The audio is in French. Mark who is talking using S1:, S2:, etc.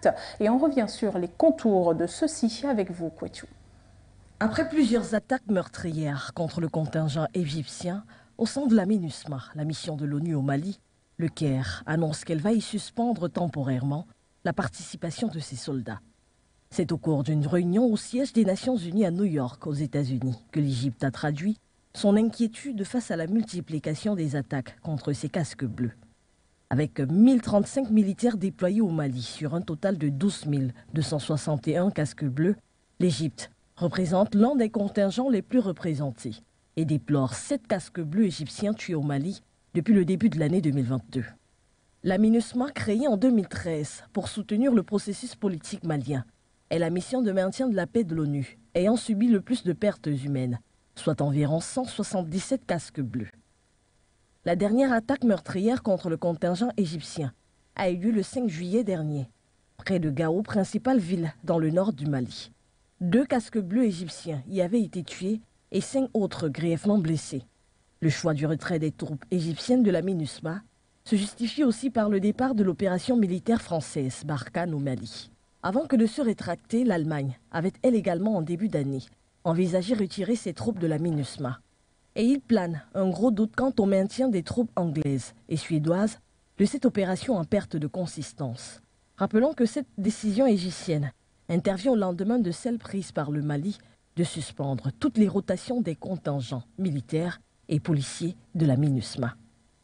S1: acte. Et on revient sur les contours de ceci avec vous, Kouetou.
S2: Après plusieurs attaques meurtrières contre le contingent égyptien, au sein de la MINUSMA, la mission de l'ONU au Mali, le Caire annonce qu'elle va y suspendre temporairement la participation de ses soldats. C'est au cours d'une réunion au siège des Nations Unies à New York, aux États-Unis, que l'Égypte a traduit son inquiétude face à la multiplication des attaques contre ses casques bleus. Avec 1035 militaires déployés au Mali sur un total de 12 261 casques bleus, l'Égypte représente l'un des contingents les plus représentés et déplore 7 casques bleus égyptiens tués au Mali depuis le début de l'année 2022. La MINUSMA, créée en 2013 pour soutenir le processus politique malien, est la mission de maintien de la paix de l'ONU, ayant subi le plus de pertes humaines, soit environ 177 casques bleus. La dernière attaque meurtrière contre le contingent égyptien a eu lieu le 5 juillet dernier, près de Gao, principale ville dans le nord du Mali. 2 casques bleus égyptiens y avaient été tués et 5 autres grièvement blessés. Le choix du retrait des troupes égyptiennes de la MINUSMA se justifie aussi par le départ de l'opération militaire française Barkhane au Mali. Avant que de se rétracter, l'Allemagne avait elle également en début d'année envisagé retirer ses troupes de la MINUSMA. Et il plane un gros doute quant au maintien des troupes anglaises et suédoises de cette opération en perte de consistance. Rappelons que cette décision égyptienne intervient au lendemain de celle prise par le Mali de suspendre toutes les rotations des contingents militaires et policiers de la MINUSMA.